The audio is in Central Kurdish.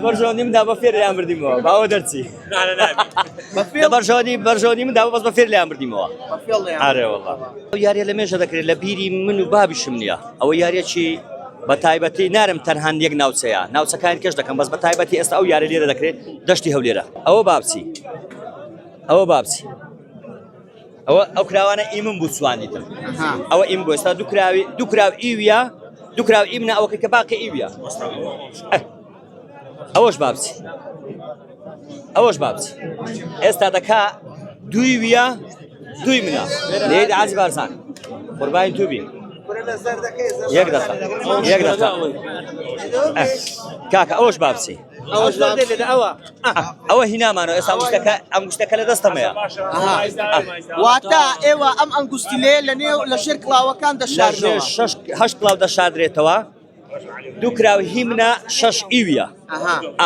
برژۆنی مندا بە فێر لیان بردیمەوە باوە دەرچی بەرژۆنی مندا بەس بە فێر لیان بردیمەوە ئارێ وەڵڵا ئەو یاریە لە مێژە دەکرێت لە بیری من و بابیشم نییە ئەوە یاریەکی بە تایبەتی نارم تەنها یەک ناوچەیە ناوچەکان کەش دەکەم بەس بە تایبەتی ئێستا ئەو یارە لێرە دەکرێت دەشتی هەولێرە ئەوە بابچی ئەو کراوانە ئیمم بوو سوانیتم ئەوە ئیم بۆ ئێستا دوو کراو ئیویە دوو کراو ئیمنە ئەوە کە باقی ئیویە ئەوەش بابچی ئێستا دەکا دوی ویە دوی منە لێ عازی بارزان قوربانی تووبی یەک دەقە کاکە ئەوەش بابچی ئەوە هینامانەوە ئێستا ئەم گوشتەکە لە دەستەمەیە واتە ئێوە ئەم ئەنگوستی لێ لە نێو لە ژێر کڵاوەکان دەشاردنەوە هەشت کڵاو دەشادرێتەوە دوو کراوی هی منە شەش ئیویە